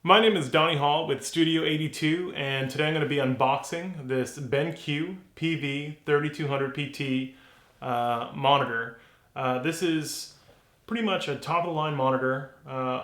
My name is Donnie Hall with Studio 82, and today I'm going to be unboxing this BenQ PV3200PT monitor. This is pretty much a top-of-the-line monitor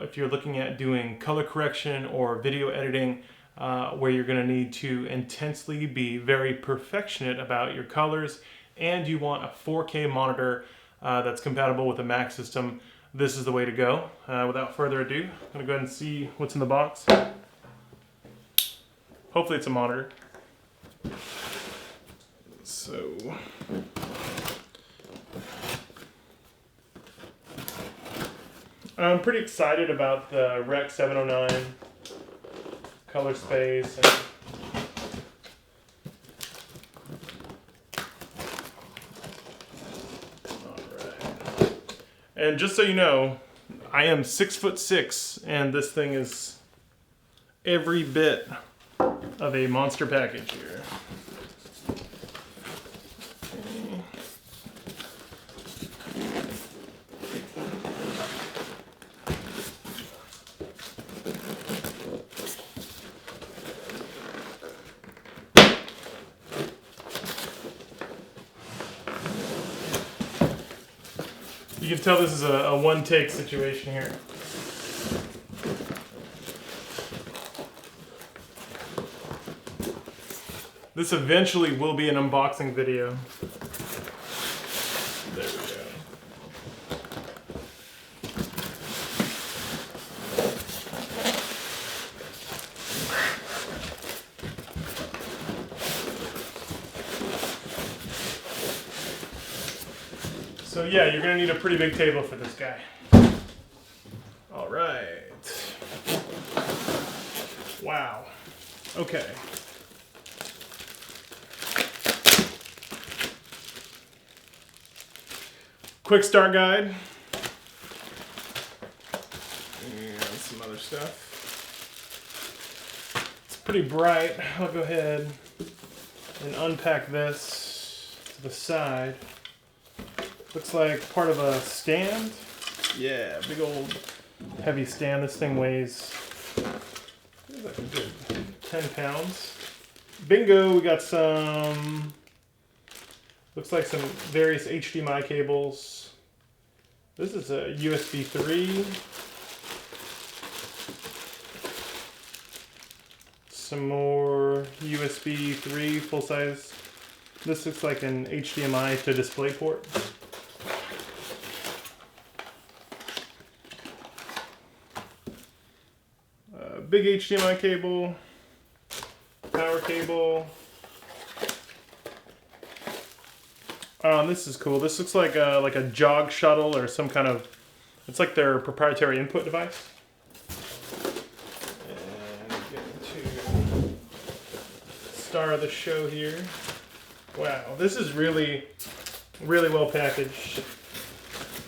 if you're looking at doing color correction or video editing, where you're going to need to intensely be very perfectionate about your colors, and you want a 4K monitor that's compatible with a Mac system. This is the way to go. Without further ado, I'm going to go ahead and see what's in the box. Hopefully it's a monitor. So, I'm pretty excited about the Rec 709 color space. And just so you know, I am 6'6", and this thing is every bit of a monster package here. You can tell this is a one-take situation here. This eventually will be an unboxing video. There we go. So yeah, you're going to need a pretty big table for this guy. All right. Wow. Okay. Quick start guide. And some other stuff. It's pretty bright. I'll go ahead and unpack this to the side. Looks like part of a stand. Yeah, big old heavy stand. This thing weighs like a good 10 pounds. Bingo, we got some, looks like some various HDMI cables. This is a USB 3. Some more USB 3 full size. This looks like an HDMI to display port. Big HDMI cable, power cable. This is cool. This looks like a jog shuttle or some kind of, it's like their proprietary input device. And getting to the star of the show here. Wow, this is really, really well packaged.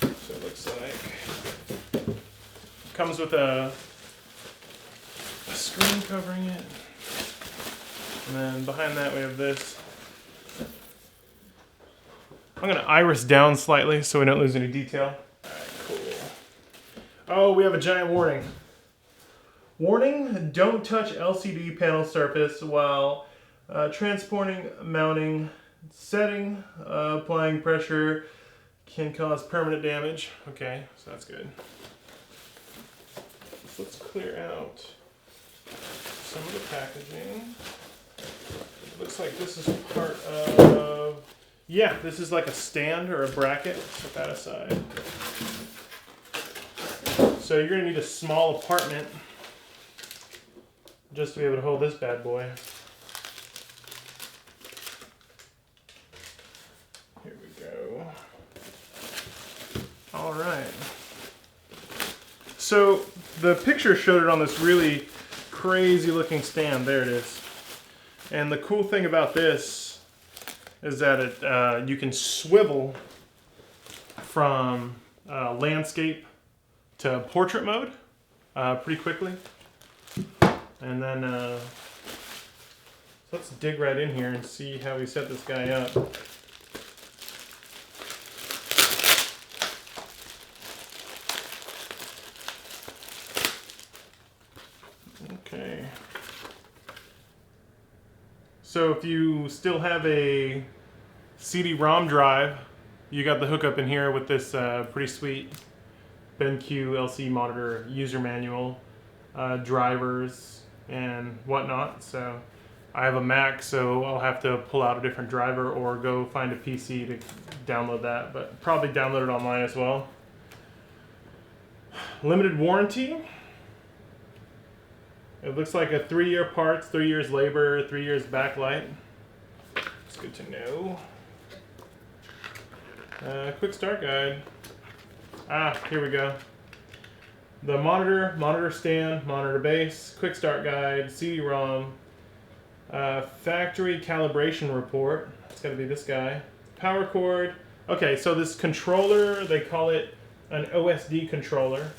So it looks like comes with a screen covering it, and then behind that we have this. I'm going to iris down slightly so we don't lose any detail. Alright, cool. Oh, we have a giant warning. Warning, don't touch LCD panel surface while transporting, mounting, setting, applying pressure can cause permanent damage. Okay, so that's good. So let's clear out some of the packaging. Looks like this is part of, yeah, this is like a stand or a bracket. Set that aside. So you're going to need a small apartment just to be able to hold this bad boy. Here we go. All right. So the picture showed it on this really crazy looking stand. There it is. And the cool thing about this is that it you can swivel from landscape to portrait mode pretty quickly. And then so let's dig right in here and see how we set this guy up. Okay. So if you still have a CD-ROM drive, you got the hookup in here with this pretty sweet BenQ LCD monitor user manual, drivers, and whatnot. So I have a Mac, so I'll have to pull out a different driver or go find a PC to download that, but probably download it online as well. Limited warranty. It looks like a 3-year parts, 3 years labor, 3 years backlight. It's good to know. Quick start guide. Here we go. The monitor, monitor stand, monitor base, quick start guide, CD-ROM, factory calibration report. It's got to be this guy. Power cord. Okay, so this controller, they call it an OSD controller.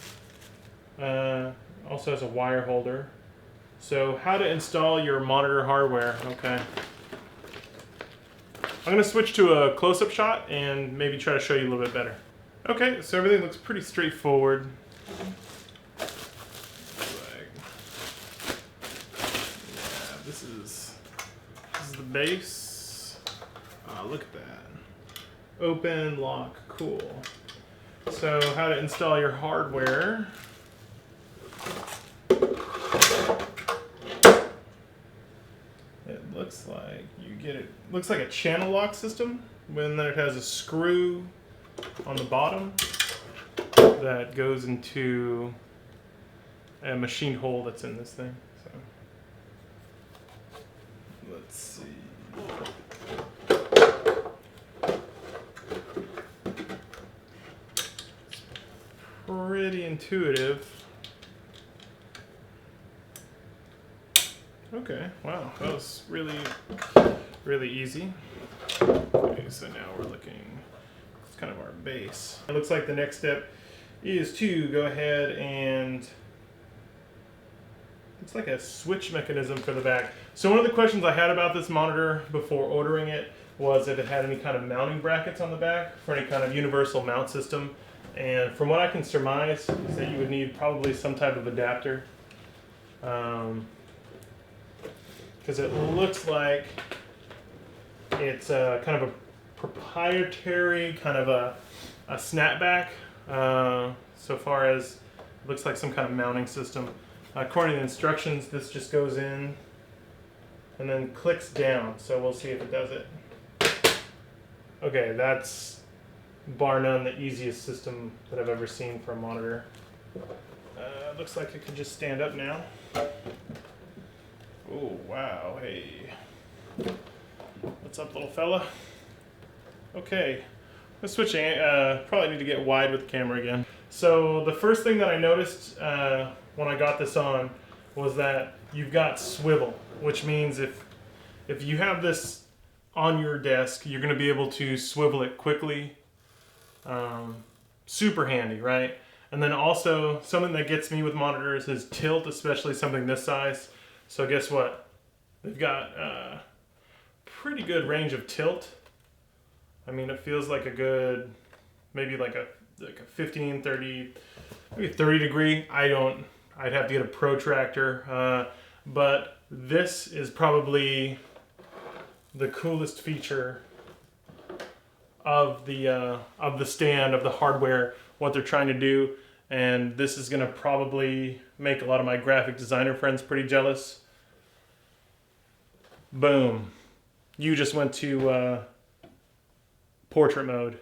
Also has a wire holder. So how to install your monitor hardware. Okay. I'm going to switch to a close-up shot and maybe try to show you a little bit better. Okay, so everything looks pretty straightforward. Yeah, this is the base. Look at that. Open, lock, cool. So how to install your hardware. It looks like you get it. Looks like a channel lock system. When then it has a screw on the bottom that goes into a machine hole that's in this thing. So let's see. It's pretty intuitive. Okay, wow, that was really easy. Okay, so now we're looking, it's kind of our base. It looks like the next step is to go ahead and, it's like a switch mechanism for the back. So one of the questions I had about this monitor before ordering it was if it had any kind of mounting brackets on the back for any kind of universal mount system. And from what I can surmise, is that you would need probably some type of adapter. Because it looks like it's kind of a proprietary, kind of a snapback, so far as it looks like some kind of mounting system. According to the instructions, this just goes in and then clicks down, so we'll see if it does it. Okay, that's bar none the easiest system that I've ever seen for a monitor. Looks like it could just stand up now. Oh, wow, hey. What's up, little fella? Okay, let's switch, probably need to get wide with the camera again. So the first thing that I noticed when I got this on was that you've got swivel, which means if you have this on your desk, you're gonna be able to swivel it quickly. Super handy, right? And then also, something that gets me with monitors is tilt, especially something this size. So guess what? They've got pretty good range of tilt. I mean, it feels like a good, maybe like a 15, 30, maybe 30 degree. I'd have to get a protractor. But this is probably the coolest feature of the stand, of the hardware, what they're trying to do. And this is gonna probably make a lot of my graphic designer friends pretty jealous. Boom. You just went to portrait mode,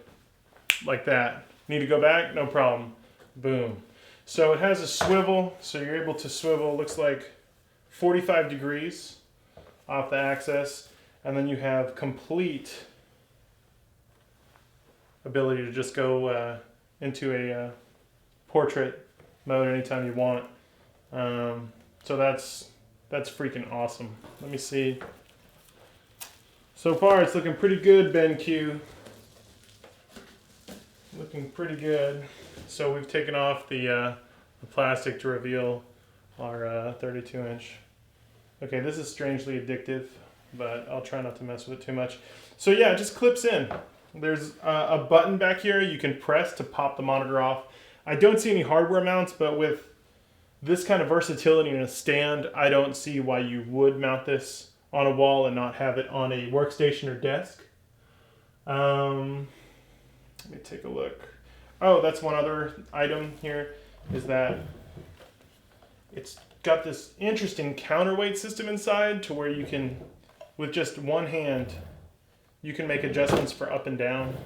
like that. Need to go back? No problem. Boom. So it has a swivel, so you're able to swivel, looks like 45 degrees off the axis, and then you have complete ability to just go into a portrait mode anytime you want. So that's freaking awesome. Let me see. So far it's looking pretty good, BenQ. Looking pretty good. So we've taken off the plastic to reveal our 32-inch. Okay, this is strangely addictive, but I'll try not to mess with it too much. So yeah, it just clips in. There's a button back here you can press to pop the monitor off. I don't see any hardware mounts, but with this kind of versatility in a stand, I don't see why you would mount this on a wall and not have it on a workstation or desk. Let me take a look. Oh, that's one other item here, is that it's got this interesting counterweight system inside to where you can, with just one hand, you can make adjustments for up and down.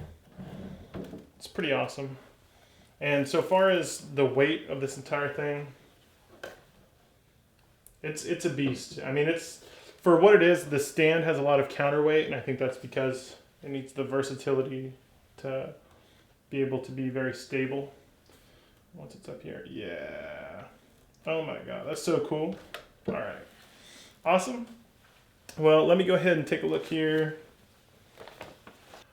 It's pretty awesome. And so far as the weight of this entire thing, it's a beast. I mean, it's, for what it is, the stand has a lot of counterweight, and I think that's because it needs the versatility to be able to be very stable. Once it's up here, yeah. Oh my God, that's so cool. All right, awesome. Well, let me go ahead and take a look here.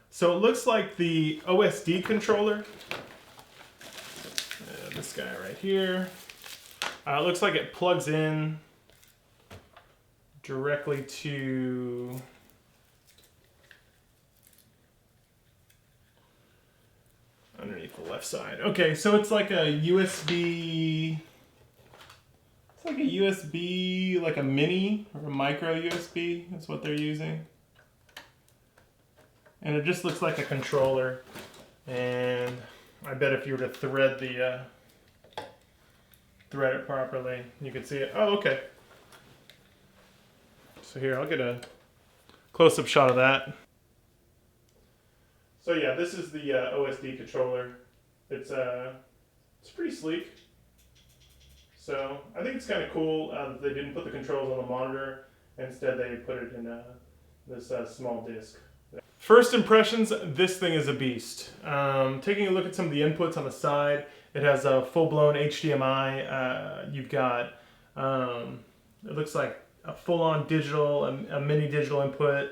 So it looks like the OSD controller, this guy right here, it looks like it plugs in directly to underneath the left side. Okay, so it's like a USB, it's like a USB, like a mini or a micro USB is what they're using. And it just looks like a controller. And I bet if you were to thread it properly, you could see it. Oh, okay. So here, I'll get a close-up shot of that. So yeah, this is the OSD controller. It's pretty sleek. So I think it's kind of cool that they didn't put the controls on the monitor. Instead, they put it in this small disc. First impressions, this thing is a beast. Taking a look at some of the inputs on the side, it has a full-blown HDMI. You've got, it looks like a full-on digital, a mini digital input.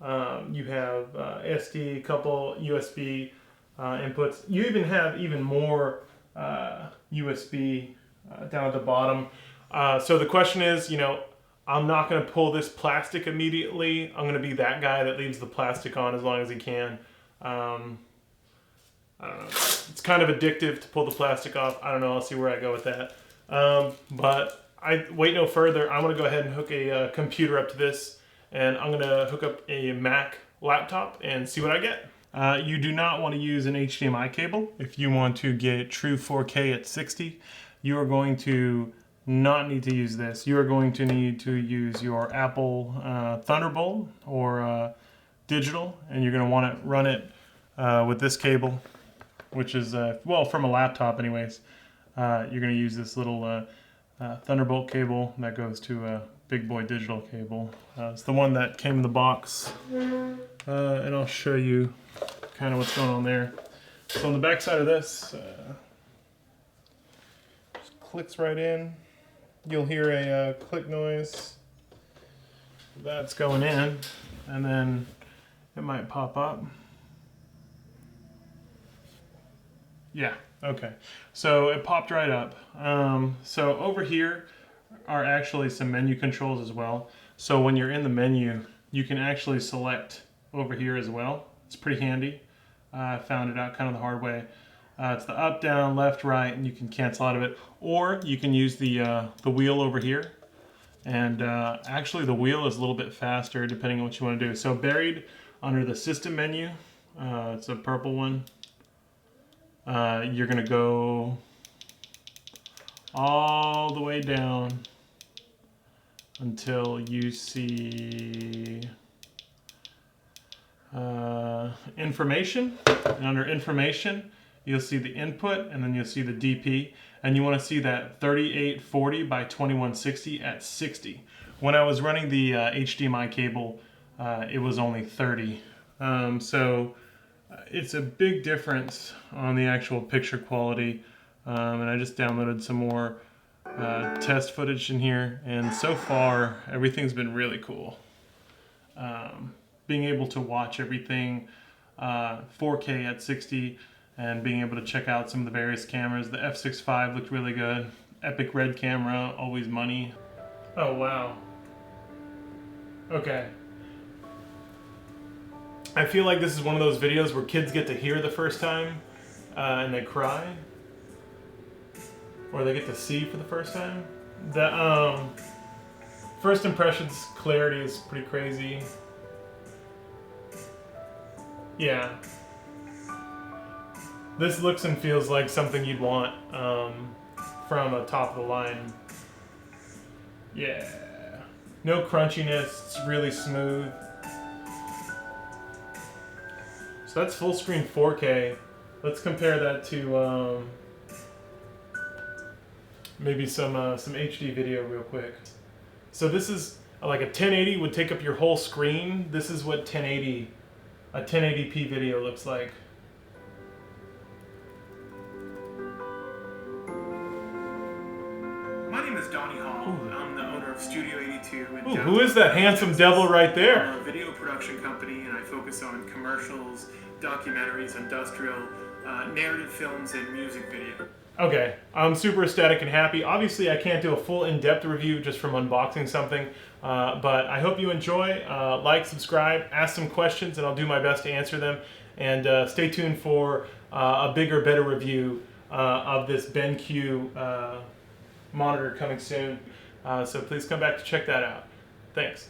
You have SD, couple USB inputs. You even have even more USB down at the bottom. So the question is, you know, I'm not going to pull this plastic immediately. I'm going to be that guy that leaves the plastic on as long as he can. I don't know. It's kind of addictive to pull the plastic off. I don't know. I'll see where I go with that. But I wait no further. I'm going to go ahead and hook a computer up to this. And I'm going to hook up a Mac laptop and see what I get. You do not want to use an HDMI cable. If you want to get true 4K at 60, you are going to not need to use this. You are going to need to use your Apple Thunderbolt or digital, and you're going to want to run it with this cable, which is, well, from a laptop anyways. You're going to use this little Thunderbolt cable that goes to a big boy digital cable. It's the one that came in the box, and I'll show you kind of what's going on there. So on the back side of this, just clicks right in. You'll hear a click noise. That's going in, and then it might pop up. Yeah, okay. So it popped right up. So over here are actually some menu controls as well. So when you're in the menu, you can actually select over here as well. It's pretty handy. I found it out kind of the hard way. It's the up, down, left, right, and you can cancel out of it. Or you can use the wheel over here. And actually the wheel is a little bit faster depending on what you want to do. So buried under the system menu, it's a purple one. You're going to go all the way down until you see information. And under information, you'll see the input, and then you'll see the DP, and you want to see that 3840 by 2160 at 60. When I was running the HDMI cable, it was only 30. So it's a big difference on the actual picture quality. And I just downloaded some more test footage in here, and so far everything's been really cool. Being able to watch everything 4K at 60, and being able to check out some of the various cameras. The f6.5 looked really good. Epic red camera, always money. Oh wow. Okay. I feel like this is one of those videos where kids get to hear the first time and they cry. or they get to see for the first time. The first impressions clarity is pretty crazy. Yeah. This looks and feels like something you'd want from a top of the line. Yeah. No crunchiness, it's really smooth. So that's full screen 4K. Let's compare that to maybe some HD video real quick. So this is like a 1080 would take up your whole screen. This is what a 1080p video looks like. My name is Donnie Hall. I'm the owner of Studio 82. Who is that handsome devil right there? I'm a video production company, and I focus on commercials, documentaries, industrial, narrative films, and music video. Okay, I'm super ecstatic and happy. Obviously, I can't do a full in-depth review just from unboxing something, but I hope you enjoy. Like, subscribe, ask some questions, and I'll do my best to answer them. And stay tuned for a bigger, better review of this BenQ monitor coming soon. So please come back to check that out. Thanks.